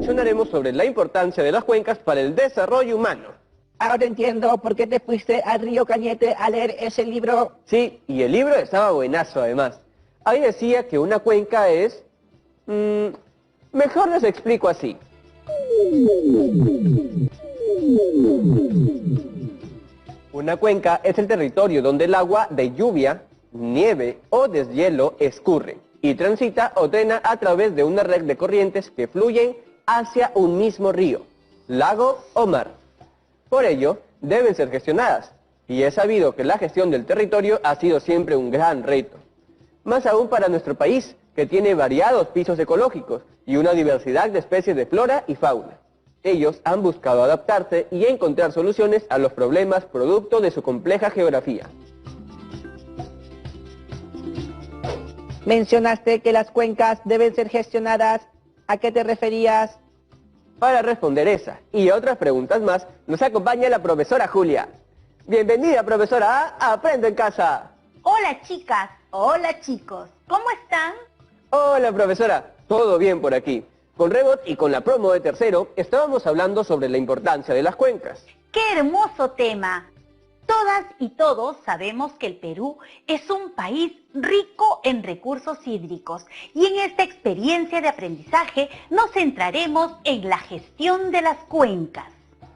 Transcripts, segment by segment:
reflexionaremos sobre la importancia de las cuencas para el desarrollo humano. Ahora entiendo por qué te fuiste al río Cañete a leer ese libro. Sí, y el libro estaba buenazo además. Ahí decía que una cuenca es... mejor les explico así. Una cuenca es el territorio donde el agua de lluvia, nieve o deshielo escurre y transita o drena a través de una red de corrientes que fluyen hacia un mismo río, lago o mar. Por ello, deben ser gestionadas, y es sabido que la gestión del territorio ha sido siempre un gran reto. Más aún para nuestro país, que tiene variados pisos ecológicos y una diversidad de especies de flora y fauna. Ellos han buscado adaptarse y encontrar soluciones a los problemas producto de su compleja geografía. Mencionaste que las cuencas deben ser gestionadas. ¿A qué te referías? Para responder esa y otras preguntas más, nos acompaña la profesora Julia. Bienvenida, profesora, a Aprendo en Casa. Hola chicas, hola chicos, ¿cómo están? Hola, profesora, todo bien por aquí. Con Rebot y con la promo de tercero, estábamos hablando sobre la importancia de las cuencas. ¡Qué hermoso tema! Todas y todos sabemos que el Perú es un país rico en recursos hídricos y en esta experiencia de aprendizaje nos centraremos en la gestión de las cuencas.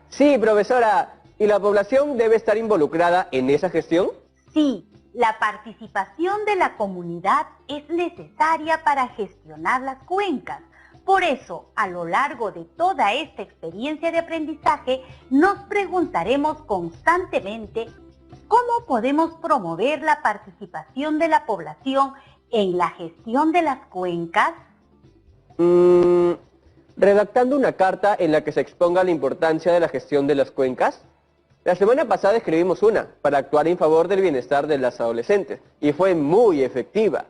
Sí, profesora, ¿y la población debe estar involucrada en esa gestión? Sí, la participación de la comunidad es necesaria para gestionar las cuencas. Por eso, a lo largo de toda esta experiencia de aprendizaje, nos preguntaremos constantemente cómo podemos promover la participación de la población en la gestión de las cuencas. ¿Redactando una carta en la que se exponga la importancia de la gestión de las cuencas? La semana pasada escribimos una para actuar en favor del bienestar de las adolescentes y fue muy efectiva.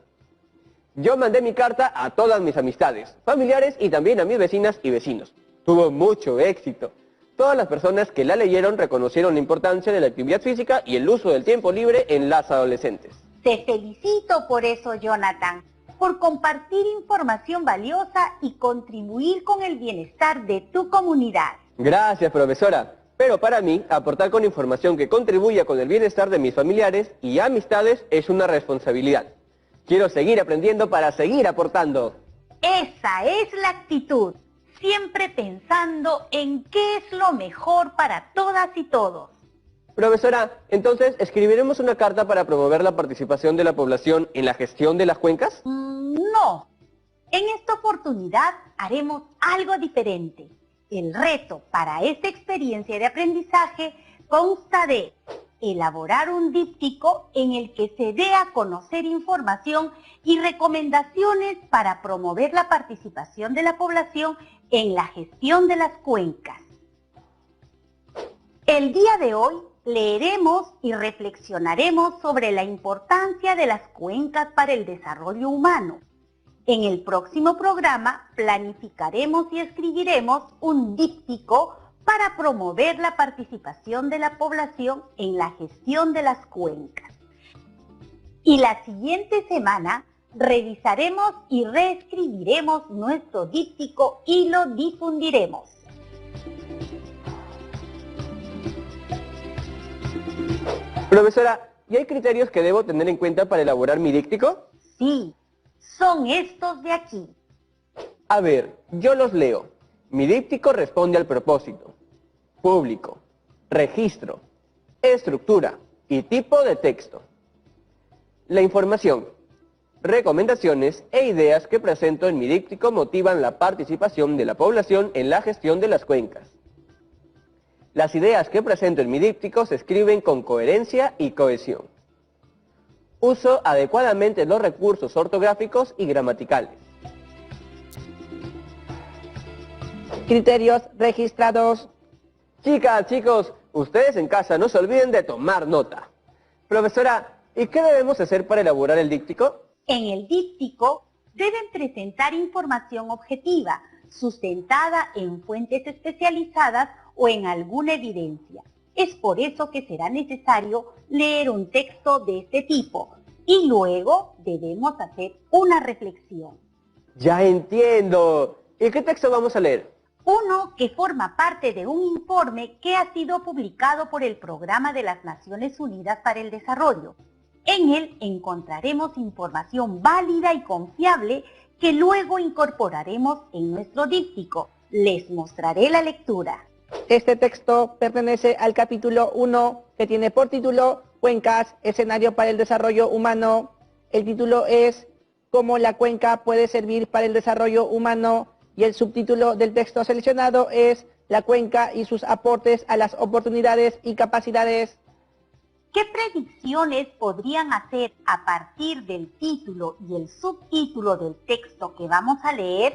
Yo mandé mi carta a todas mis amistades, familiares y también a mis vecinas y vecinos. Tuvo mucho éxito. Todas las personas que la leyeron reconocieron la importancia de la actividad física y el uso del tiempo libre en las adolescentes. Te felicito por eso, Jonathan, por compartir información valiosa y contribuir con el bienestar de tu comunidad. Gracias, profesora. Pero para mí, aportar con información que contribuya con el bienestar de mis familiares y amistades es una responsabilidad. Quiero seguir aprendiendo para seguir aportando. Esa es la actitud, siempre pensando en qué es lo mejor para todas y todos. Profesora, entonces, ¿escribiremos una carta para promover la participación de la población en la gestión de las cuencas? No. En esta oportunidad haremos algo diferente. El reto para esta experiencia de aprendizaje consta de elaborar un díptico en el que se dé a conocer información y recomendaciones para promover la participación de la población en la gestión de las cuencas. El día de hoy leeremos y reflexionaremos sobre la importancia de las cuencas para el desarrollo humano. En el próximo programa planificaremos y escribiremos un díptico para promover la participación de la población en la gestión de las cuencas. Y la siguiente semana revisaremos y reescribiremos nuestro díptico y lo difundiremos. Profesora, ¿y hay criterios que debo tener en cuenta para elaborar mi díptico? Sí, son estos de aquí. A ver, yo los leo. Mi díptico responde al propósito, público, registro, estructura y tipo de texto. La información, recomendaciones e ideas que presento en mi díptico motivan la participación de la población en la gestión de las cuencas. Las ideas que presento en mi díptico se escriben con coherencia y cohesión. Uso adecuadamente los recursos ortográficos y gramaticales. Criterios registrados. Chicas, chicos, ustedes en casa no se olviden de tomar nota. Profesora, ¿y qué debemos hacer para elaborar el díptico? En el díptico deben presentar información objetiva, sustentada en fuentes especializadas o en alguna evidencia. Es por eso que será necesario leer un texto de este tipo y luego debemos hacer una reflexión. Ya entiendo. ¿Y qué texto vamos a leer? Uno que forma parte de un informe que ha sido publicado por el Programa de las Naciones Unidas para el Desarrollo. En él encontraremos información válida y confiable que luego incorporaremos en nuestro díptico. Les mostraré la lectura. Este texto pertenece al capítulo 1, que tiene por título Cuencas, escenario para el desarrollo humano. El título es ¿Cómo la cuenca puede servir para el desarrollo humano? Y el subtítulo del texto seleccionado es La cuenca y sus aportes a las oportunidades y capacidades. ¿Qué predicciones podrían hacer a partir del título y el subtítulo del texto que vamos a leer?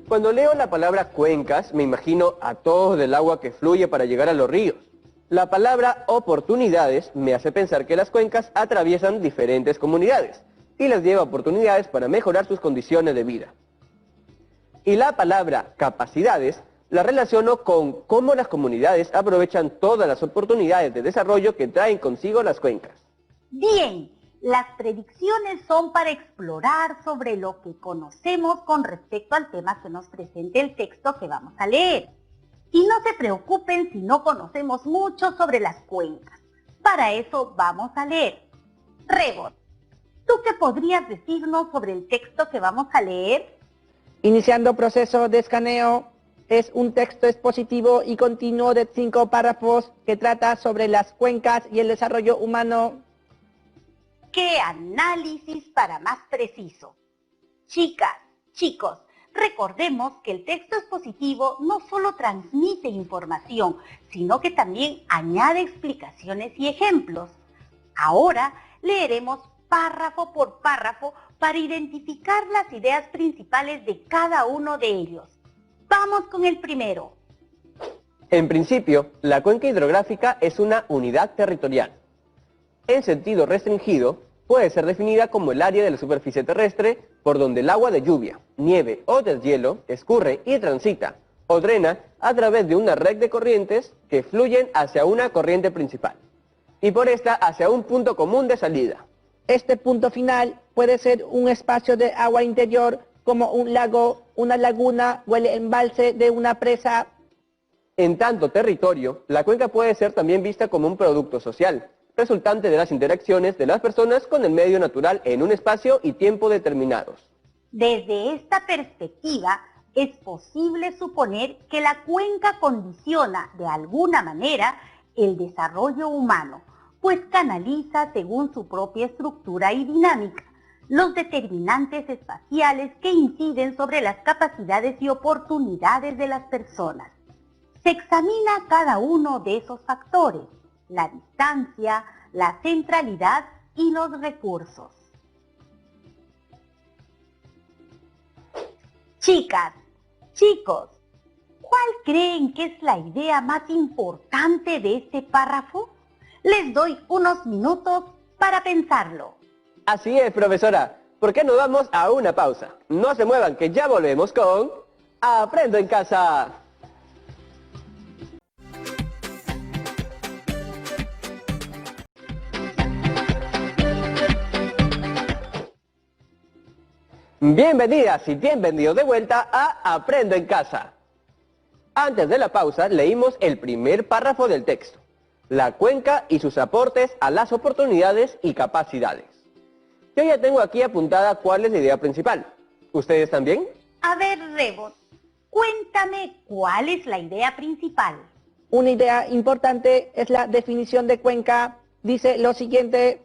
Cuando leo la palabra cuencas, me imagino a todos del agua que fluye para llegar a los ríos. La palabra oportunidades me hace pensar que las cuencas atraviesan diferentes comunidades y les lleva oportunidades para mejorar sus condiciones de vida. Y la palabra capacidades la relaciono con cómo las comunidades aprovechan todas las oportunidades de desarrollo que traen consigo las cuencas. Bien. Las predicciones son para explorar sobre lo que conocemos con respecto al tema que nos presenta el texto que vamos a leer. Y no se preocupen si no conocemos mucho sobre las cuencas. Para eso vamos a leer. Rebord, ¿tú qué podrías decirnos sobre el texto que vamos a leer? Iniciando proceso de escaneo. Es un texto expositivo y continuo de 5 párrafos que trata sobre las cuencas y el desarrollo humano. ¡Qué análisis para más preciso! Chicas, chicos, recordemos que el texto expositivo no solo transmite información, sino que también añade explicaciones y ejemplos. Ahora leeremos párrafo por párrafo para identificar las ideas principales de cada uno de ellos. Vamos con el primero. En principio, la cuenca hidrográfica es una unidad territorial. En sentido restringido, puede ser definida como el área de la superficie terrestre por donde el agua de lluvia, nieve o deshielo escurre y transita o drena a través de una red de corrientes que fluyen hacia una corriente principal y por esta hacia un punto común de salida. Este punto final puede ser un espacio de agua interior como un lago, una laguna o el embalse de una presa. En tanto territorio, la cuenca puede ser también vista como un producto social, resultante de las interacciones de las personas con el medio natural en un espacio y tiempo determinados. Desde esta perspectiva, es posible suponer que la cuenca condiciona de alguna manera el desarrollo humano, pues canaliza según su propia estructura y dinámica los determinantes espaciales que inciden sobre las capacidades y oportunidades de las personas. Se examina cada uno de esos factores, la distancia, la centralidad y los recursos. Chicas, chicos, ¿cuál creen que es la idea más importante de este párrafo? Les doy unos minutos para pensarlo. Así es, profesora. ¿Por qué no vamos a una pausa? No se muevan, que ya volvemos con Aprendo en Casa. Bienvenidas y bienvenidos de vuelta a Aprendo en Casa. Antes de la pausa leímos el primer párrafo del texto, la cuenca y sus aportes a las oportunidades y capacidades. Yo ya tengo aquí apuntada cuál es la idea principal. ¿Ustedes también? A ver, Rebord, cuéntame cuál es la idea principal. Una idea importante es la definición de cuenca. Dice lo siguiente: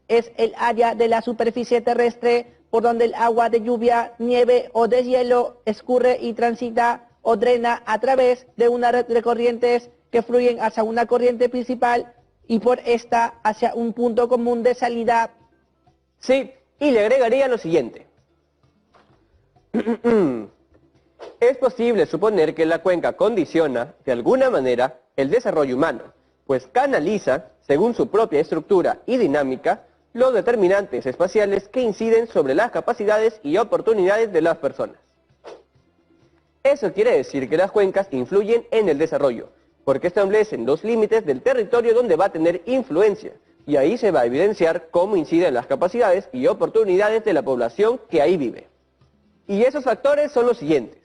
es el área de la superficie terrestre por donde el agua de lluvia, nieve o deshielo escurre y transita o drena a través de una red de corrientes que fluyen hacia una corriente principal y por esta hacia un punto común de salida. Sí, y le agregaría lo siguiente. Es posible suponer que la cuenca condiciona, de alguna manera, el desarrollo humano, pues canaliza, según su propia estructura y dinámica, los determinantes espaciales que inciden sobre las capacidades y oportunidades de las personas. Eso quiere decir que las cuencas influyen en el desarrollo, porque establecen los límites del territorio donde va a tener influencia, y ahí se va a evidenciar cómo inciden las capacidades y oportunidades de la población que ahí vive. Y esos factores son los siguientes: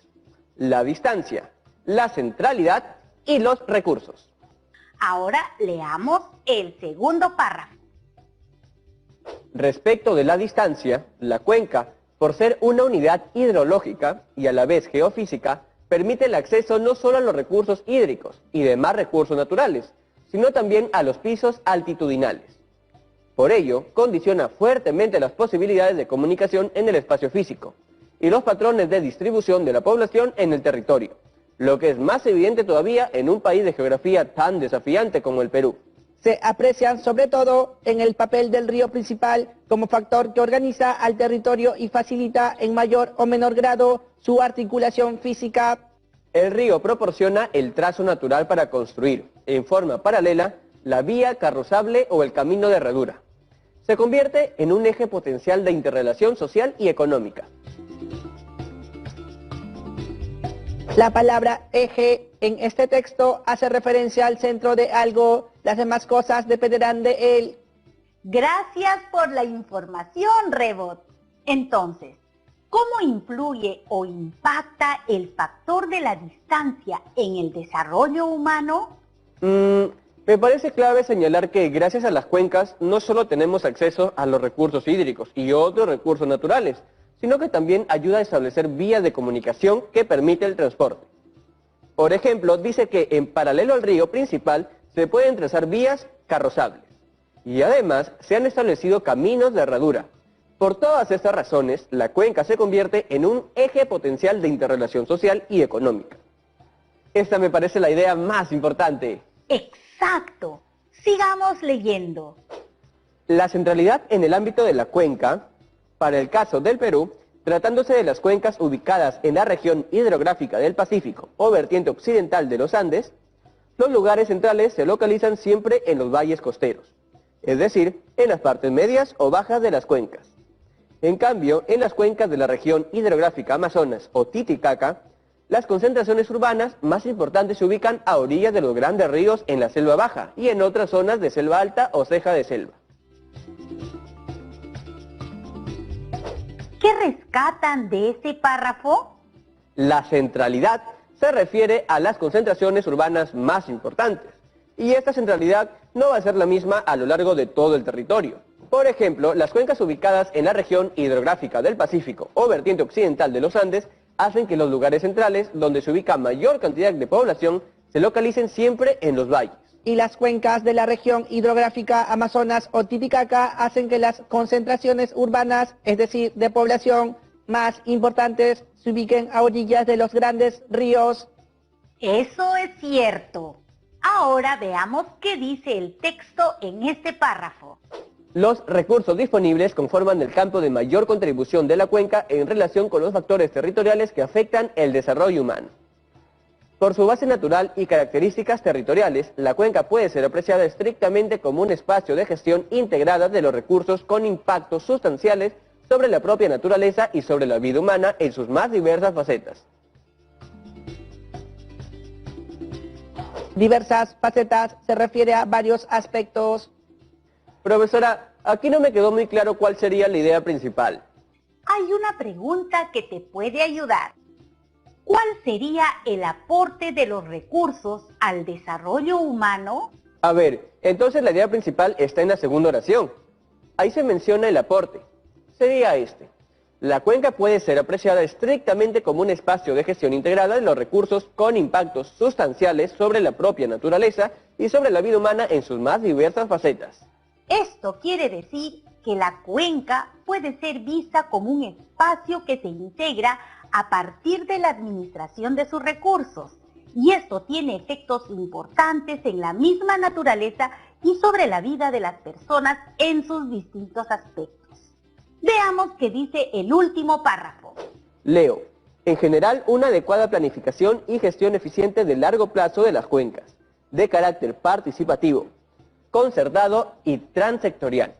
la distancia, la centralidad y los recursos. Ahora leamos el segundo párrafo. Respecto de la distancia, la cuenca, por ser una unidad hidrológica y a la vez geofísica, permite el acceso no solo a los recursos hídricos y demás recursos naturales, sino también a los pisos altitudinales. Por ello, condiciona fuertemente las posibilidades de comunicación en el espacio físico y los patrones de distribución de la población en el territorio, lo que es más evidente todavía en un país de geografía tan desafiante como el Perú. Se aprecian sobre todo en el papel del río principal como factor que organiza al territorio y facilita en mayor o menor grado su articulación física. El río proporciona el trazo natural para construir, en forma paralela, la vía carrozable o el camino de herradura. Se convierte en un eje potencial de interrelación social y económica. La palabra eje en este texto hace referencia al centro de algo, las demás cosas dependerán de él. Gracias por la información, Rebot. Entonces, ¿cómo influye o impacta el factor de la distancia en el desarrollo humano? Me parece clave señalar que gracias a las cuencas no solo tenemos acceso a los recursos hídricos y otros recursos naturales, sino que también ayuda a establecer vías de comunicación que permiten el transporte. Por ejemplo, dice que en paralelo al río principal se pueden trazar vías carrozables y además se han establecido caminos de herradura. Por todas estas razones, la cuenca se convierte en un eje potencial de interrelación social y económica. Esta me parece la idea más importante. Exacto. Sigamos leyendo. La centralidad en el ámbito de la cuenca, para el caso del Perú, tratándose de las cuencas ubicadas en la región hidrográfica del Pacífico o vertiente occidental de los Andes, los lugares centrales se localizan siempre en los valles costeros, es decir, en las partes medias o bajas de las cuencas. En cambio, en las cuencas de la región hidrográfica Amazonas o Titicaca, las concentraciones urbanas más importantes se ubican a orillas de los grandes ríos en la selva baja y en otras zonas de selva alta o ceja de selva. ¿Qué rescatan de ese párrafo? La centralidad se refiere a las concentraciones urbanas más importantes, y esta centralidad no va a ser la misma a lo largo de todo el territorio. Por ejemplo, las cuencas ubicadas en la región hidrográfica del Pacífico o vertiente occidental de los Andes hacen que los lugares centrales, donde se ubica mayor cantidad de población, se localicen siempre en los valles. Y las cuencas de la región hidrográfica Amazonas o Titicaca hacen que las concentraciones urbanas, es decir, de población más importantes, se ubiquen a orillas de los grandes ríos. Eso es cierto. Ahora veamos qué dice el texto en este párrafo. Los recursos disponibles conforman el campo de mayor contribución de la cuenca en relación con los factores territoriales que afectan el desarrollo humano. Por su base natural y características territoriales, la cuenca puede ser apreciada estrictamente como un espacio de gestión integrada de los recursos con impactos sustanciales sobre la propia naturaleza y sobre la vida humana en sus más diversas facetas. Diversas facetas se refiere a varios aspectos. Profesora, aquí no me quedó muy claro cuál sería la idea principal. Hay una pregunta que te puede ayudar. ¿Cuál sería el aporte de los recursos al desarrollo humano? A ver, entonces la idea principal está en la segunda oración. Ahí se menciona el aporte. Sería este: la cuenca puede ser apreciada estrictamente como un espacio de gestión integrada de los recursos con impactos sustanciales sobre la propia naturaleza y sobre la vida humana en sus más diversas facetas. Esto quiere decir que la cuenca puede ser vista como un espacio que se integra a partir de la administración de sus recursos, y esto tiene efectos importantes en la misma naturaleza y sobre la vida de las personas en sus distintos aspectos. Veamos qué dice el último párrafo. Leo: en general, una adecuada planificación y gestión eficiente de largo plazo de las cuencas, de carácter participativo, concertado y transsectorial,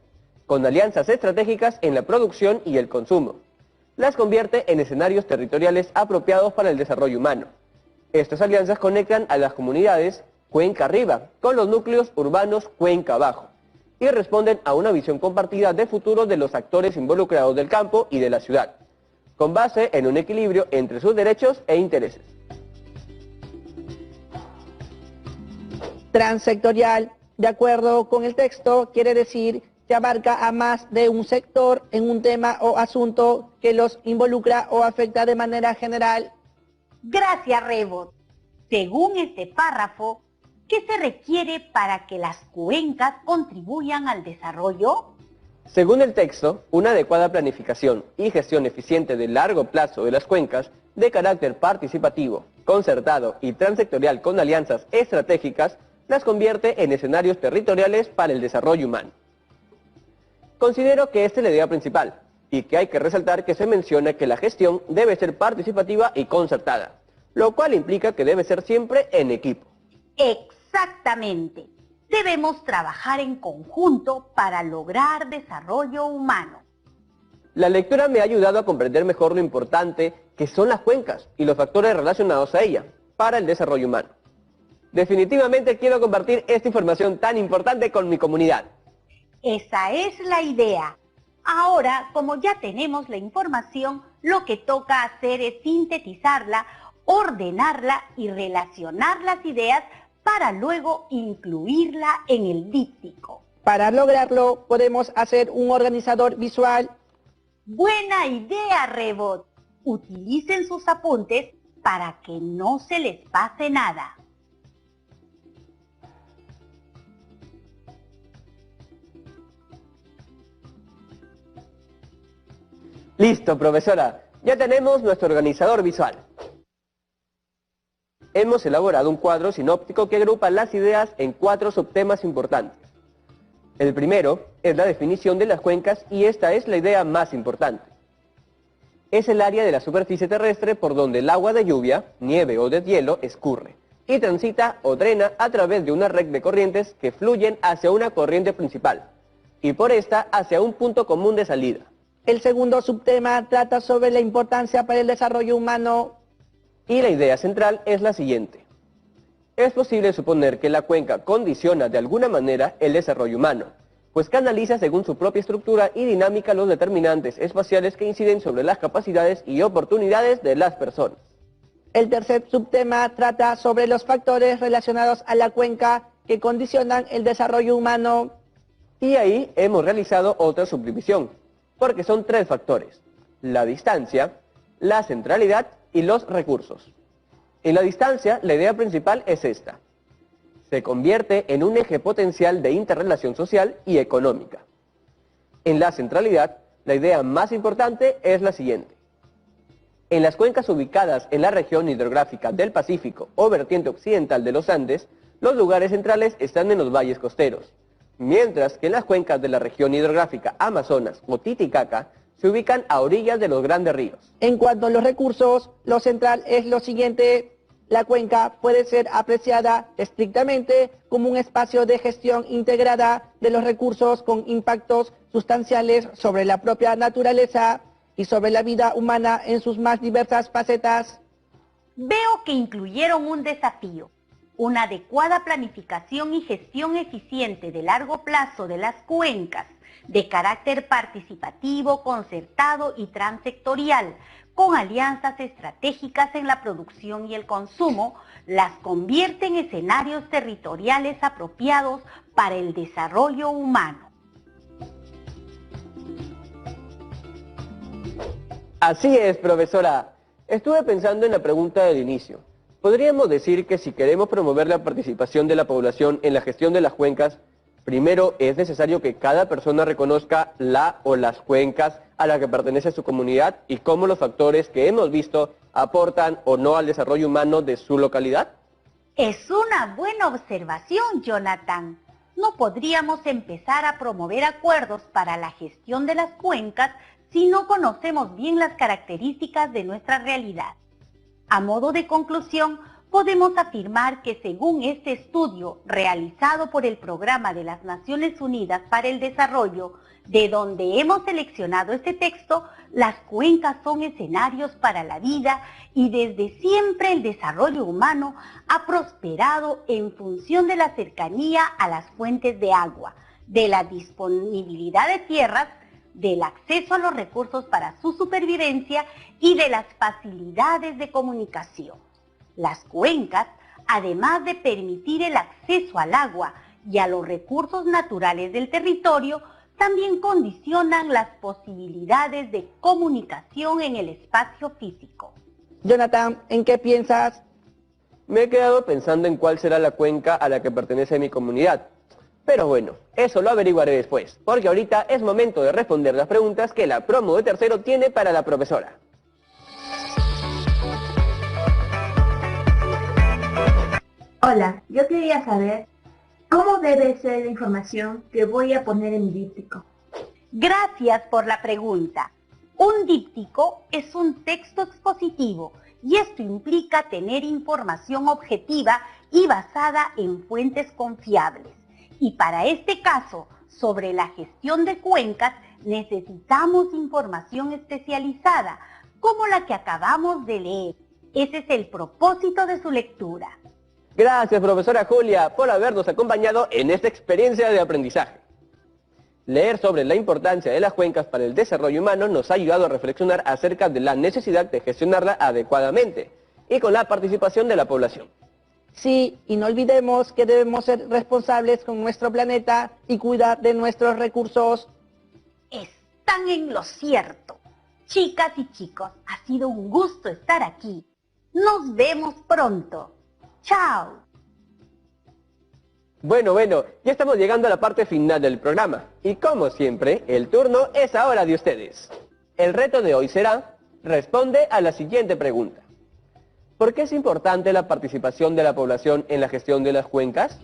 con alianzas estratégicas en la producción y el consumo. Las convierte en escenarios territoriales apropiados para el desarrollo humano. Estas alianzas conectan a las comunidades Cuenca Arriba con los núcleos urbanos Cuenca Abajo y responden a una visión compartida de futuro de los actores involucrados del campo y de la ciudad, con base en un equilibrio entre sus derechos e intereses. Transsectorial, de acuerdo con el texto, quiere decir que abarca a más de un sector en un tema o asunto que los involucra o afecta de manera general. Gracias, Rebot. Según este párrafo, ¿qué se requiere para que las cuencas contribuyan al desarrollo? Según el texto, una adecuada planificación y gestión eficiente de largo plazo de las cuencas, de carácter participativo, concertado y transsectorial con alianzas estratégicas, las convierte en escenarios territoriales para el desarrollo humano. Considero que esta es la idea principal, y que hay que resaltar que se menciona que la gestión debe ser participativa y concertada, lo cual implica que debe ser siempre en equipo. Exactamente. Debemos trabajar en conjunto para lograr desarrollo humano. La lectura me ha ayudado a comprender mejor lo importante que son las cuencas y los factores relacionados a ellas para el desarrollo humano. Definitivamente quiero compartir esta información tan importante con mi comunidad. Esa es la idea. Ahora, como ya tenemos la información, lo que toca hacer es sintetizarla, ordenarla y relacionar las ideas para luego incluirla en el díptico. Para lograrlo, podemos hacer un organizador visual. Buena idea, Rebot. Utilicen sus apuntes para que no se les pase nada. Listo, profesora. Ya tenemos nuestro organizador visual. Hemos elaborado un cuadro sinóptico que agrupa las ideas en 4 subtemas importantes. El primero es la definición de las cuencas y esta es la idea más importante. Es el área de la superficie terrestre por donde el agua de lluvia, nieve o deshielo escurre y transita o drena a través de una red de corrientes que fluyen hacia una corriente principal y por esta hacia un punto común de salida. El segundo subtema trata sobre la importancia para el desarrollo humano. Y la idea central es la siguiente. Es posible suponer que la cuenca condiciona de alguna manera el desarrollo humano, pues canaliza según su propia estructura y dinámica los determinantes espaciales que inciden sobre las capacidades y oportunidades de las personas. El tercer subtema trata sobre los factores relacionados a la cuenca que condicionan el desarrollo humano. Y ahí hemos realizado otra subdivisión, porque son 3 factores: la distancia, la centralidad y los recursos. En la distancia, la idea principal es esta. Se convierte en un eje potencial de interrelación social y económica. En la centralidad, la idea más importante es la siguiente. En las cuencas ubicadas en la región hidrográfica del Pacífico o vertiente occidental de los Andes, los lugares centrales están en los valles costeros, mientras que en las cuencas de la región hidrográfica Amazonas o Titicaca se ubican a orillas de los grandes ríos. En cuanto a los recursos, lo central es lo siguiente. La cuenca puede ser apreciada estrictamente como un espacio de gestión integrada de los recursos con impactos sustanciales sobre la propia naturaleza y sobre la vida humana en sus más diversas facetas. Veo que incluyeron un desafío. Una adecuada planificación y gestión eficiente de largo plazo de las cuencas, de carácter participativo, concertado y transsectorial, con alianzas estratégicas en la producción y el consumo, las convierte en escenarios territoriales apropiados para el desarrollo humano. Así es, profesora. Estuve pensando en la pregunta del inicio. Podríamos decir que si queremos promover la participación de la población en la gestión de las cuencas, primero es necesario que cada persona reconozca la o las cuencas a la que pertenece su comunidad y cómo los factores que hemos visto aportan o no al desarrollo humano de su localidad. Es una buena observación, Jonathan. No podríamos empezar a promover acuerdos para la gestión de las cuencas si no conocemos bien las características de nuestra realidad. A modo de conclusión, podemos afirmar que según este estudio realizado por el Programa de las Naciones Unidas para el Desarrollo, De donde hemos seleccionado este texto, las cuencas son escenarios para la vida y desde siempre el desarrollo humano ha prosperado en función de la cercanía a las fuentes de agua, de la disponibilidad de tierras, del acceso a los recursos para su supervivencia y de las facilidades de comunicación. Las cuencas, además de permitir el acceso al agua y a los recursos naturales del territorio, también condicionan las posibilidades de comunicación en el espacio físico. Jonathan, ¿en qué piensas? Me he quedado pensando en cuál será la cuenca a la que pertenece mi comunidad. Pero bueno, eso lo averiguaré después, porque ahorita es momento de responder las preguntas que la promo de tercero tiene para la profesora. Hola, yo quería saber cómo debe ser la información que voy a poner en mi díptico. Gracias por la pregunta. Un díptico es un texto expositivo y esto implica tener información objetiva y basada en fuentes confiables. Y para este caso, sobre la gestión de cuencas, necesitamos información especializada, como la que acabamos de leer. Ese es el propósito de su lectura. Gracias, profesora Julia, por habernos acompañado en esta experiencia de aprendizaje. Leer sobre la importancia de las cuencas para el desarrollo humano nos ha ayudado a reflexionar acerca de la necesidad de gestionarla adecuadamente y con la participación de la población. Sí, y no olvidemos que debemos ser responsables con nuestro planeta y cuidar de nuestros recursos. Están en lo cierto. Chicas y chicos, ha sido un gusto estar aquí. Nos vemos pronto. ¡Chao! Bueno, ya estamos llegando a la parte final del programa. Y como siempre, el turno es ahora de ustedes. El reto de hoy será, responde a la siguiente pregunta. ¿Por qué es importante la participación de la población en la gestión de las cuencas?